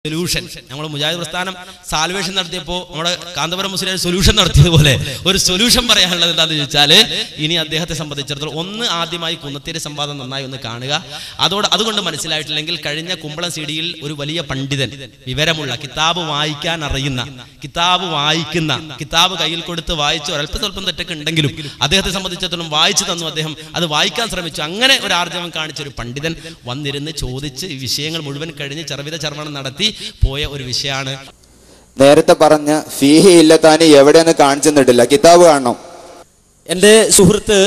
Solution. നമ്മൾ മുജാഹിദ് പ്രസ്ഥാനം salvation നടത്തിയപ്പോൾ നമ്മുടെ കാന്തപുരം മുസ്ലിം സൊല്യൂഷൻ നടത്തിയതുപോലെ ഒരു സൊല്യൂഷൻ പറയാനുള്ളത് എന്താണെന്ന് ചോദിച്ചാൽ, ഇനി അദ്ദേഹത്തെ സംബന്ധിച്ചിടത്തോളം ഒന്ന് ആദ്യമായി കുന്നത്തേരി സംവാദം നന്നായി ഒന്ന് കാണുക. അതുകൊണ്ട് മനസ്സിലായിട്ടില്ലെങ്കിൽ കഴിഞ്ഞ കുമ്പളം സിഡിയിൽ ഒരു വലിയ പണ്ഡിതൻ, വിവരമുള്ള, കിതാബ് വായിക്കാൻ അറിയുന്ന, കിതാബ് കയ്യിൽ കൊടുത്ത് വായിച്ച് ഒരല്പസ്വല്പം തെറ്റൊക്കെ ഉണ്ടെങ്കിലും അദ്ദേഹത്തെ സംബന്ധിച്ചിടത്തോളം വായിച്ചു തന്നു. അദ്ദേഹം അത് വായിക്കാൻ ശ്രമിച്ചു. അങ്ങനെ ഒരു ആർജവം കാണിച്ച ഒരു പണ്ഡിതൻ വന്നിരുന്ന് ചോദിച്ച് ഈ വിഷയങ്ങൾ മുഴുവൻ കഴിഞ്ഞ് ചർവിത ചർവണം നടത്തി പോയ ഒരു വിഷയമാണ്. നേരത്തെ പറഞ്ഞ ഫീഹി ഇല്ലത്താനി എവിടെയെന്ന് കാണിച്ചു തന്നിട്ടില്ല, കിതാബ് കാണണം. എൻ്റെ സുഹൃത്ത്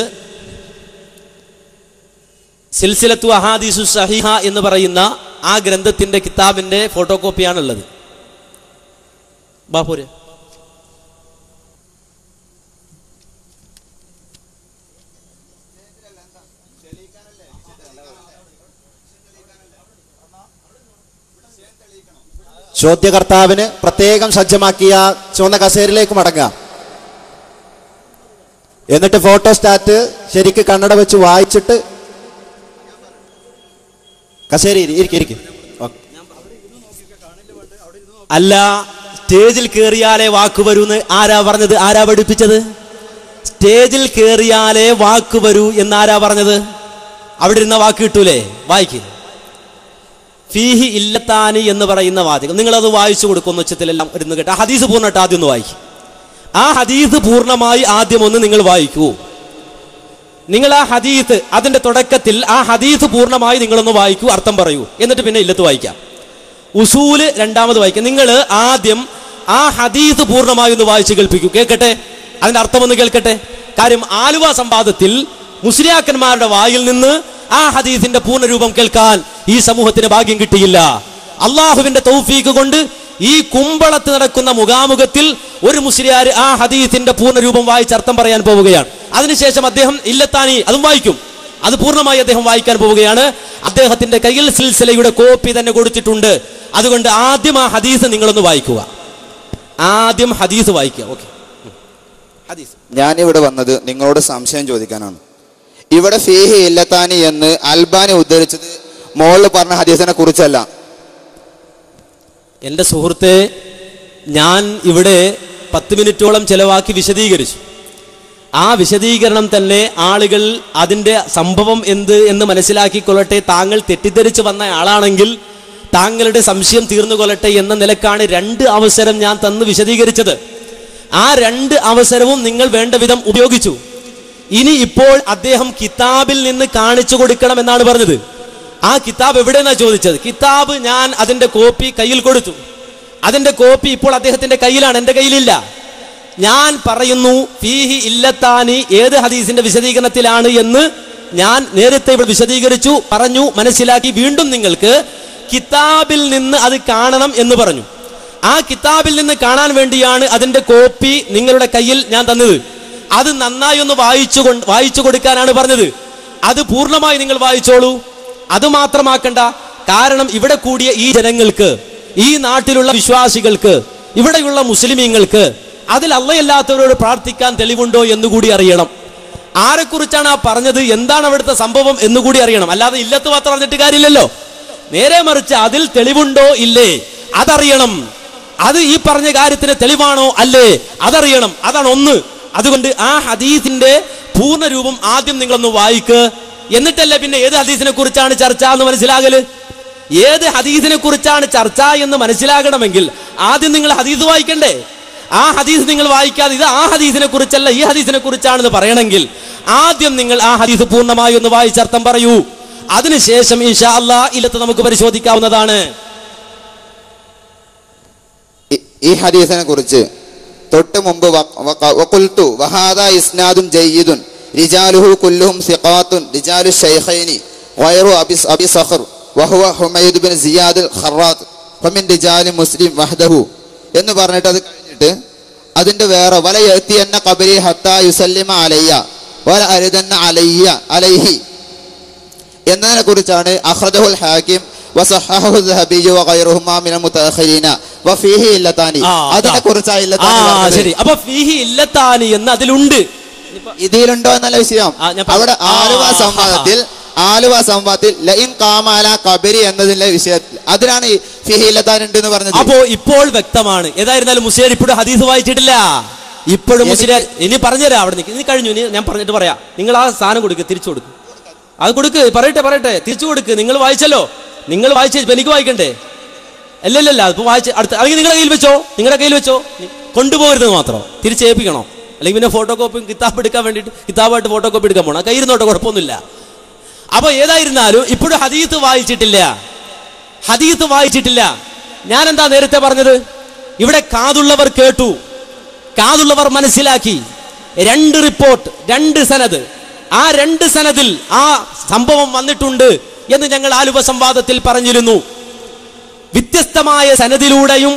സിൽസിലത്തു അഹാദീസു സഹീഹ എന്ന് പറയുന്ന ആ ഗ്രന്ഥത്തിന്റെ കിതാബിന്റെ ഫോട്ടോ കോപ്പിയാണുള്ളത്. ബാപ്പൂര് ചോദ്യകർത്താവിന് പ്രത്യേകം സജ്ജമാക്കിയ ചുവന്ന കസേരയിലേക്ക് മടങ്ങുക. എന്നിട്ട് ഫോട്ടോസ്റ്റാറ്റ് ശരിക്ക് കണ്ണട വെച്ച് വായിച്ചിട്ട് കസേര ഇരിക്കും. അല്ല, സ്റ്റേജിൽ കയറിയാലേ വാക്ക് വരൂന്ന് ആരാ പറഞ്ഞത്? ആരാ പഠിപ്പിച്ചത്? സ്റ്റേജിൽ കയറിയാലേ വാക്ക് വരൂ എന്നാരാ പറഞ്ഞത്? അവിടെ ഇരുന്ന വാക്ക് കിട്ടൂലേ? വായിക്ക്. ഫീഹി ഇല്ലത്താനി എന്ന് പറയുന്ന വാചകം നിങ്ങളത് വായിച്ചു കൊടുക്കുന്ന ഉച്ചത്തിലെല്ലാം ഇരുന്ന് കേട്ട് ആ ഹദീസ് പൂർണ്ണമായിട്ട് ആദ്യം ഒന്ന് വായിക്കും. ആ ഹദീസ് പൂർണ്ണമായി ആദ്യം ഒന്ന് നിങ്ങൾ വായിക്കൂ. നിങ്ങൾ ആ ഹദീസ് അതിന്റെ തുടക്കത്തിൽ ആ ഹദീസ് പൂർണ്ണമായി നിങ്ങളൊന്ന് വായിക്കൂ, അർത്ഥം പറയൂ, എന്നിട്ട് പിന്നെ ഇല്ലത്ത് വായിക്കാം. ഉസൂല് രണ്ടാമത് വായിക്കാം. നിങ്ങൾ ആദ്യം ആ ഹദീസ് പൂർണ്ണമായി ഒന്ന് വായിച്ച് കേൾപ്പിക്കൂ. കേൾക്കട്ടെ, അതിന്റെ അർത്ഥം ഒന്ന് കേൾക്കട്ടെ. കാര്യം ആലുവ സംവാദത്തിൽ മുസ്ലിയാക്കന്മാരുടെ വായിൽ നിന്ന് ആ ഹദീസിന്റെ പൂർണ്ണരൂപം കേൾക്കാൻ ഈ സമൂഹത്തിന് ഭാഗ്യം കിട്ടിയില്ല. അള്ളാഹുവിന്റെ തൗഫീക്ക് കൊണ്ട് ഈ കുമ്പളത്ത് നടക്കുന്ന മുഖാമുഖത്തിൽ ഒരു മുസ്ലിയാർ ആ ഹദീസിന്റെ പൂർണ്ണരൂപം വായിച്ച് അർത്ഥം പറയാൻ പോവുകയാണ്. അതിനുശേഷം അദ്ദേഹം ഇല്ലത്താനി അതും വായിക്കും. അത് പൂർണ്ണമായി അദ്ദേഹം വായിക്കാൻ പോവുകയാണ്. അദ്ദേഹത്തിന്റെ കയ്യിൽ സിൽസിലയുടെ കോപ്പി തന്നെ കൊടുത്തിട്ടുണ്ട്. അതുകൊണ്ട് ആദ്യം ആ ഹദീസ് നിങ്ങളൊന്ന് വായിക്കുക. ആദ്യം ഹദീസ് വായിക്കുക. ഓക്കെ, ഹദീസ്. ഞാനിവിടെ വന്നത് നിങ്ങളോട് സംശയം ചോദിക്കാനാണ്. ഇവിടെ ഫീഹി ഇല്ലത്താനി എന്ന് അൽബാനി ഉദ്ധരിച്ചത് മോളിൽ പറഞ്ഞ ഹദീസിനെ കുറിച്ചല്ല. എൻ്റെ സുഹൃത്തെ, ഞാൻ ഇവിടെ 10 മിനിറ്റോളം ചെലവാക്കി വിശദീകരിച്ചു. ആ വിശദീകരണം തന്നെ ആളുകൾ അതിൻ്റെ സംഭവം എന്ത് എന്ന് മനസ്സിലാക്കിക്കൊള്ളട്ടെ. താങ്കൾ തെറ്റിദ്ധരിച്ച് വന്ന ആളാണെങ്കിൽ താങ്കളുടെ സംശയം തീർന്നുകൊള്ളട്ടെ എന്ന നിലക്കാണ് 2 അവസരം ഞാൻ തന്ന് വിശദീകരിച്ചത്. ആ 2 അവസരവും നിങ്ങൾ വേണ്ട വിധം ഉപയോഗിച്ചു. ഇനി ഇപ്പോൾ അദ്ദേഹം കിതാബിൽ നിന്ന് കാണിച്ചു കൊടുക്കണം എന്നാണ് പറഞ്ഞത്. ആ കിതാബ് എവിടെയെന്നാ ചോദിച്ചത്. കിതാബ് ഞാൻ അതിന്റെ കോപ്പി കയ്യിൽ കൊടുത്തു. അതിന്റെ കോപ്പി ഇപ്പോൾ അദ്ദേഹത്തിന്റെ കയ്യിലാണ്, എന്റെ കയ്യിലില്ല. ഞാൻ പറയുന്നു ഫീഹി ഇല്ലത്താനി ഏത് ഹദീസിന്റെ വിശദീകരണത്തിലാണ് എന്ന് ഞാൻ നേരത്തെ ഇവിടെ വിശദീകരിച്ചു, പറഞ്ഞു, മനസ്സിലാക്കി. വീണ്ടും നിങ്ങൾക്ക് കിതാബിൽ നിന്ന് അത് കാണണം എന്ന് പറഞ്ഞു. ആ കിതാബിൽ നിന്ന് കാണാൻ വേണ്ടിയാണ് അതിന്റെ കോപ്പി നിങ്ങളുടെ കയ്യിൽ ഞാൻ തന്നത്. അത് നന്നായി ഒന്ന് വായിച്ചു കൊടുക്കാനാണ് പറഞ്ഞത്. അത് പൂർണ്ണമായി നിങ്ങൾ വായിച്ചോളൂ. അത് മാത്രമാക്കണ്ട. കാരണം ഇവിടെ കൂടിയ ഈ ജനങ്ങൾക്ക്, ഈ നാട്ടിലുള്ള വിശ്വാസികൾക്ക്, ഇവിടെയുള്ള മുസ്ലിമീങ്ങൾക്ക് അതിൽ അള്ളയല്ലാത്തവരോട് പ്രാർത്ഥിക്കാൻ തെളിവുണ്ടോ എന്നുകൂടി അറിയണം. ആരെക്കുറിച്ചാണ് ആ പറഞ്ഞത്, എന്താണ് അവിടുത്തെ സംഭവം എന്നുകൂടി അറിയണം. അല്ലാതെ ഇല്ലത്ത് മാത്രം അറിഞ്ഞിട്ട് കാര്യമില്ലല്ലോ. നേരെ മറിച്ച് അതിൽ തെളിവുണ്ടോ ഇല്ലേ അതറിയണം. അത് ഈ പറഞ്ഞ കാര്യത്തിന് തെളിവാണോ അല്ലേ അതറിയണം. അതാണ് ഒന്ന്. അതുകൊണ്ട് ആ ഹദീസിന്റെ പൂർണ്ണരൂപം ആദ്യം നിങ്ങളൊന്ന് വായിക്ക്. എന്നിട്ടല്ലേ പിന്നെ ഏത് ഹദീസിനെ കുറിച്ചാണ് ചർച്ച എന്ന് മനസ്സിലാകല്. ഏത് ഹദീസിനെ കുറിച്ചാണ് ചർച്ച എന്ന് മനസ്സിലാകണമെങ്കിൽ ആദ്യം നിങ്ങൾ ഹദീസ് വായിക്കണ്ടേ. ആ ഹദീസ് നിങ്ങൾ വായിക്കാതെ ഇത് ആ ഹദീസിനെ കുറിച്ചല്ല ഈ ഹദീസിനെ കുറിച്ചാണെന്ന് പറയണമെങ്കിൽ ആദ്യം നിങ്ങൾ ആ ഹദീസ് പൂർണ്ണമായി ഒന്ന് വായിച്ചർത്ഥം പറയൂ. അതിനുശേഷം ഇൻഷാ അല്ലാഹ് ഇല്ലത്ത് നമുക്ക് പരിശോധിക്കാവുന്നതാണ്. ഈ ഹദീസിനെ കുറിച്ച് തൊട്ട് മുമ്പ് വഖുൽതു വഹാദാ ഇസ്നാദുൻ ജയ്യിദുൻ റിജാലുഹു കുല്ലുഹും സിഖാത്തുൻ റിജാലു ശൈഖൈനി ഗൈറു അബി സഖർ വഹുവ ഹുമൈദ് ബിൻ സിയാദ് അൽ ഖറാത്ത് ഫമിൻ റിജാലി മുസ്ലിം വഹ്ദഹു എന്ന് പറഞ്ഞിട്ട് അത് കഴിഞ്ഞിട്ട് അതിന്റെ വേറെ വല യഅതിയന്ന ഖബരി ഹത്താ യുസല്ലിമ അലയ്യ വല അരിദന്ന അലൈഹി എന്നതിനെ കുറിച്ചാണ് അഖ്റജഹുൽ ഹാകിം വസഹഹഹു ദഹബി വഗൈറുഹുമാ മിനൽ മുതഅഖിരീന വഫീഹി ഇല്ലത്താനി. അതിനെ കുറിച്ചാണ് ഇല്ലത്താനി പറഞ്ഞത്. ശരി, അപ്പോൾ ഫീഹി ഇല്ലത്താനി എന്ന് അതിലുണ്ട്. ഇതിലുണ്ടോ എന്നല്ല വിഷയം. അവിടെ ആലുവ സംവാദത്തിൽ ലഇൻ ഖാമ അലാ ഖബരി എന്നതിലെ വിഷയത്തിൽ അതിനാണ് ഫീഹി ഇല്ലത്താൻ ഉണ്ട് എന്ന് പറഞ്ഞത്. അപ്പോ ഇപ്പോൾ വ്യക്തമാണ്. ഏതായിരുന്നാലും മുസ്ലിയാർ ഇപ്പോഴും ഹദീസ് വായിച്ചിട്ടില്ല. ഇപ്പോഴും മുസ്ലിയാർ ഇനി പറഞ്ഞുതരാം. അവിടെ നിൽക്കും, ഇനി കഴിഞ്ഞു, ഇനി ഞാൻ പറഞ്ഞിട്ട് പറയാം. നിങ്ങൾ ആ സാധനം കൊടുക്കുക, തിരിച്ചു കൊടുക്കും. അത് കൊടുക്ക്, പറയട്ടെ, തിരിച്ചു കൊടുക്ക്. നിങ്ങൾ വായിച്ചല്ലോ, നിങ്ങൾ വായിച്ച എനിക്ക് വായിക്കണ്ടേ? അല്ലല്ല, ഇപ്പൊ വായിച്ച് അടുത്ത അല്ലെങ്കിൽ നിങ്ങളുടെ കയ്യിൽ വെച്ചോ, കൊണ്ടുപോകരുത് മാത്രം, തിരിച്ചേൽപ്പിക്കണോ? അല്ലെങ്കിൽ പിന്നെ ഫോട്ടോ കോപ്പി കിതാബ് എടുക്കാൻ വേണ്ടിയിട്ട് കിതാബായിട്ട് ഫോട്ടോ കോപ്പി എടുക്കാൻ പോകണം. കയ്യിരുന്നോട്ടോ, കുഴപ്പമൊന്നുമില്ല. അപ്പൊ ഏതായിരുന്നാലും ഇപ്പോഴും ഹദീത്ത് വായിച്ചിട്ടില്ല. ഞാൻ എന്താ നേരത്തെ പറഞ്ഞത്? ഇവിടെ കാതുള്ളവർ കേട്ടു, കാതുള്ളവർ മനസ്സിലാക്കി. 2 റിപ്പോർട്ട്, 2 സനദ്. ആ 2 സനദിൽ ആ സംഭവം വന്നിട്ടുണ്ട് എന്ന് ഞങ്ങൾ ആലുവ സംവാദത്തിൽ പറഞ്ഞിരുന്നു. വ്യത്യസ്തമായ സനദിലൂടെയും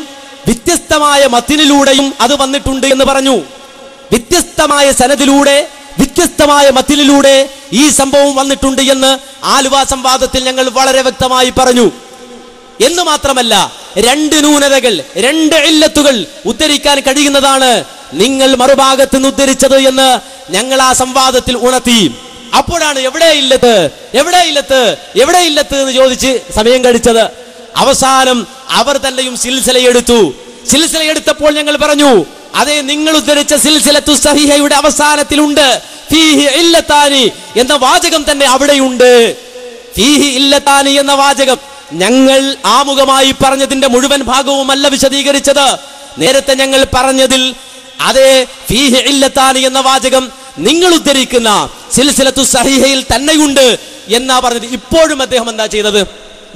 വ്യത്യസ്തമായ മത്തിനിലൂടെയും അത് വന്നിട്ടുണ്ട് എന്ന് പറഞ്ഞു. വ്യത്യസ്തമായ സനദിലൂടെ വ്യത്യസ്തമായ മത്തിനിലൂടെ ഈ സംഭവം വന്നിട്ടുണ്ട് എന്ന് ആലുവ സംവാദത്തിൽ ഞങ്ങൾ വളരെ വ്യക്തമായി പറഞ്ഞു. എന്ന് മാത്രമല്ല, 2 ന്യൂനതകൾ, 2 ഇല്ലത്തുകൾ ഉദ്ധരിക്കാൻ കഴിയുന്നതാണ് നിങ്ങൾ മറുഭാഗത്ത് നിന്ന് ഉദ്ധരിച്ചത് എന്ന് ഞങ്ങൾ ആ സംവാദത്തിൽ ഉണർത്തി. അപ്പോഴാണ് എവിടെ ഇല്ലത്ത് എന്ന് ചോദിച്ച് സമയം കഴിച്ചത്. അവസാനം അവർ തന്നെയും സിൽസിലയെടുത്തപ്പോൾ ഞങ്ങൾ പറഞ്ഞു, അതേ, നിങ്ങൾ ഉദ്ധരിച്ച സിൽസിലത്തു സഹീഹയുടെ അവസാനത്തിലുണ്ട് ഫീഹി ഇല്ലത്താനി എന്ന വാചകം തന്നെ അവിടെയുണ്ട്. ഫീഹി ഇല്ലത്താനി എന്ന വാചകം ഞങ്ങൾ ആമുഖമായി പറഞ്ഞതിന്റെ മുഴുവൻ ഭാഗവുമല്ല വിശദീകരിച്ചത്. നേരത്തെ ഞങ്ങൾ പറഞ്ഞതിൽ അതേ ഫീഹി ഇല്ലത്താനി എന്ന വാചകം നിങ്ങൾ ഉദ്ധരിക്കുന്ന സിൽസിലത്തു സഹീഹയിൽ തന്നെയുണ്ട് എന്നാ പറഞ്ഞത്. ഇപ്പോഴും അദ്ദേഹം എന്താ ചെയ്തത്?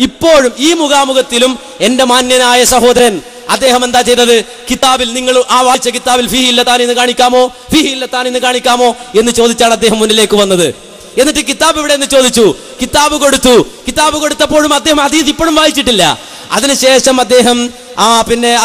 ഇപ്പോഴും ഈ മുഖാമുഖത്തിലും എന്റെ മാന്യനായ സഹോദരൻ അദ്ദേഹം എന്താ ചെയ്തത്? കിതാബിൽ, നിങ്ങൾ ആ വായിച്ച കിതാബിൽ ഫീഹി ഇല്ലത്താനി എന്ന് കാണിക്കാമോ എന്ന് ചോദിച്ചാണ് അദ്ദേഹം മുന്നിലേക്ക് വന്നത്. എന്നിട്ട് കിതാബ് എവിടെ എന്ന് ചോദിച്ചു. കിതാബ് കൊടുത്തപ്പോഴും അദ്ദേഹം ഹദീസ് ഇപ്പോഴും വായിച്ചിട്ടില്ല. അതിനുശേഷം അദ്ദേഹം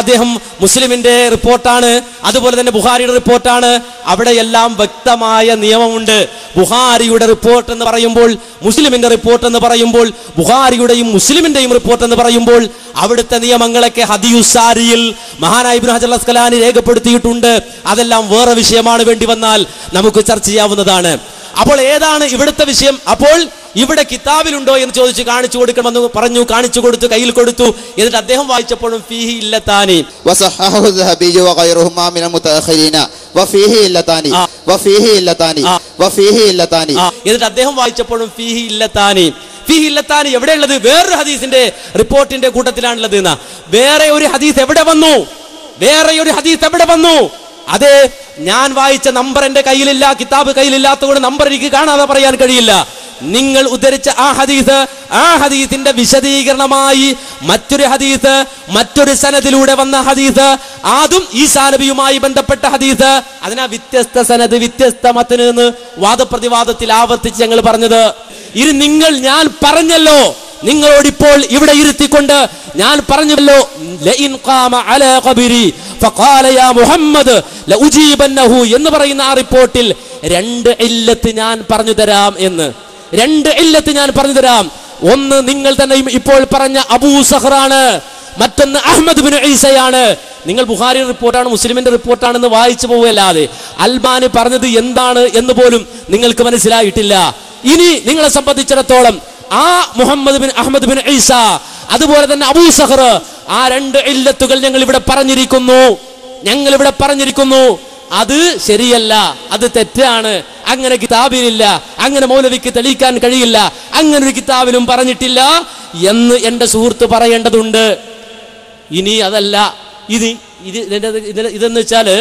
അദ്ദേഹം മുസ്ലിമിന്റെ റിപ്പോർട്ടാണ്, അതുപോലെ തന്നെ ബുഖാരിയുടെ റിപ്പോർട്ടാണ്. അവിടെയെല്ലാം വ്യക്തമായ നിയമമുണ്ട്. ബുഖാരിയുടെ റിപ്പോർട്ട് എന്ന് പറയുമ്പോൾ, മുസ്ലിമിന്റെ റിപ്പോർട്ട് എന്ന് പറയുമ്പോൾ, ബുഖാരിയുടെയും മുസ്ലിമിന്റെയും റിപ്പോർട്ട് എന്ന് പറയുമ്പോൾ അവിടുത്തെ നിയമങ്ങളൊക്കെ ഹദിയുസാരിയിൽ മഹാനായ ഇബ്നു ഹജർ അസ്കലാനി രേഖപ്പെടുത്തിയിട്ടുണ്ട്. അതെല്ലാം വേറെ വിഷയമാണ്, വേണ്ടി വന്നാൽ നമുക്ക് ചർച്ച ചെയ്യാവുന്നതാണ്. അപ്പോൾ ഏതാണ് ഇവിടുത്തെ വിഷയം? അപ്പോൾ ഇവിടെ കിതാബിലുണ്ടോ എന്ന് ചോദിച്ച് കാണിച്ചു കൊടുക്കണമെന്ന് പറഞ്ഞു. കാണിച്ചു കൊടുത്തു, കയ്യിൽ കൊടുത്തു. എന്നിട്ട് അദ്ദേഹം വായിച്ചപ്പോഴും ഫീഹി ഇല്ലത്താനി വസഹഹു ദഹബിയ്യു വഗൈറുഹുമാ മിനൽ മുതഅഖിരീന വഫീഹി ഇല്ലത്താനി. എന്നിട്ട് അദ്ദേഹം വായിച്ചപ്പോഴും ഫീഹി ഇല്ലത്താനി എവിടെയുള്ളത്? വേറൊരു ഹദീസിന്റെ റിപ്പോർട്ടിന്റെ കൂട്ടത്തിലാണുള്ളത്. വേറെ ഒരു ഹദീസ് എവിടെ വന്നു? അതെ, ഞാൻ വായിച്ച നമ്പർ എന്റെ കയ്യിലില്ല, കിതാബ് കയ്യിലില്ലാത്തതുകൊണ്ട് നമ്പർ എനിക്ക് കാണാതെ പറയാൻ കഴിയില്ല. നിങ്ങൾ ഉദ്ധരിച്ച ആ ഹദീസിന്റെ വിശദീകരണമായി മറ്റൊരു ഹദീസ്, മറ്റൊരു സനദിലൂടെ വന്ന ഹദീസ്, അതും ഈസാ നബിയുമായി ബന്ധപ്പെട്ട ഹദീസ്. അതിനാ വ്യത്യസ്ത സനദ്, വ്യത്യസ്ത മത്ന് എന്ന് വാദപ്രതിവാദത്തിൽ ആവർത്തിച്ച് ഞങ്ങൾ പറഞ്ഞത്. ഇത് ഞാൻ പറഞ്ഞല്ലോ, നിങ്ങളോടിപ്പോൾ ഇവിടെ ഇരുത്തിക്കൊണ്ട് ഞാൻ പറഞ്ഞല്ലോ, ലഇൻ ഖാമ അലാ ഖബരി ഫഖാല യാ മുഹമ്മദ് ലഉജീബന്നഹു എന്ന് പറയുന്ന ആ റിപ്പോർട്ടിൽ 2 ഇല്ലത്ത് ഞാൻ പറഞ്ഞു തരാം എന്ന്. 2 ഇല്ലത്ത് ഞാൻ പറഞ്ഞു തരാം. ഒന്ന് നിങ്ങൾ തന്നെ ഇപ്പോൾ പറഞ്ഞ അബൂ സഹറാണ്, മറ്റൊന്ന് അഹ്മദ് ബിൻ ഈസയാണ്. നിങ്ങൾ ബുഖാരി റിപ്പോർട്ടാണ്, മുസ്ലിമിന്റെ റിപ്പോർട്ടാണെന്ന് വായിച്ചു പോവുകയല്ലാതെ അൽബാനി പറഞ്ഞത് എന്താണ് എന്ന് പോലും നിങ്ങൾക്ക് മനസ്സിലായിട്ടില്ല. ഇനി നിങ്ങളെ സംബന്ധിച്ചിടത്തോളം ആ മുഹമ്മദ് ബിൻ അഹ്മദ് ബിൻ ഈസ, അതുപോലെ തന്നെ അബൂ സഹർ, ആ 2 ഇല്ലത്തുകൾ ഞങ്ങൾ ഇവിടെ പറഞ്ഞിരിക്കുന്നു. അത് ശരിയല്ല, അത് തെറ്റാണ്, അങ്ങനെ കിതാബിലില്ല, അങ്ങനെ മൗലവിക്ക് തെളിയിക്കാൻ കഴിയില്ല, അങ്ങനെ ഒരു കിതാബിലും പറഞ്ഞിട്ടില്ല എന്ന് എന്റെ സുഹൃത്ത് പറയേണ്ടതുണ്ട്. ഇനി അതല്ല, ഇതെന്ന് വെച്ചാല്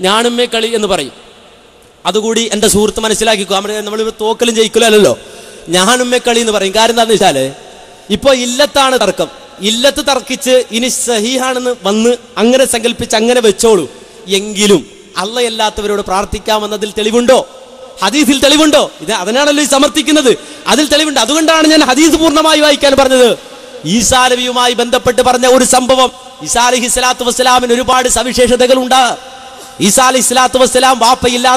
ഞാനുമ്മേ കളി എന്ന് പറയും. അതുകൂടി എന്റെ സുഹൃത്ത് മനസ്സിലാക്കിക്കോ. നമ്മൾ തോക്കലും ജയിക്കലല്ലോ, ഞാനുമ്മേ കളി എന്ന് പറയും. കാരണം എന്താണെന്ന് വെച്ചാല് ഇപ്പൊ ഇല്ലത്താണ് തർക്കം. ഇല്ലത്ത് തർക്കിച്ച് ഇനി സഹീഹാണെന്ന് വന്ന് അങ്ങനെ സങ്കല്പിച്ച് അങ്ങനെ വെച്ചോളൂ. എങ്കിലും അള്ളയല്ലാത്തവരോട് പ്രാർത്ഥിക്കാമെന്നതിൽ തെളിവുണ്ടോ? ഹദീസിൽ തെളിവുണ്ടോ? അതിനാണല്ലോ ഈ സമർത്ഥിക്കുന്നത്. അതിൽ തെളിവുണ്ട്. അതുകൊണ്ടാണ് ഞാൻ ഹദീസ് പൂർണ്ണമായി വായിക്കാൻ പറഞ്ഞത്. ഈസാ നബിയുമായി ബന്ധപ്പെട്ട് പറഞ്ഞ ഒരു സംഭവം. ഈസാ അലൈഹി സ്വലാത്തു വസ്സലാമിന് ഒരുപാട് സവിശേഷതകൾ ഉണ്ട്. ഈസാ അലൈഹി സ്വലാത്തു വസ്സലാം വാപ്പയില്ലാത്ത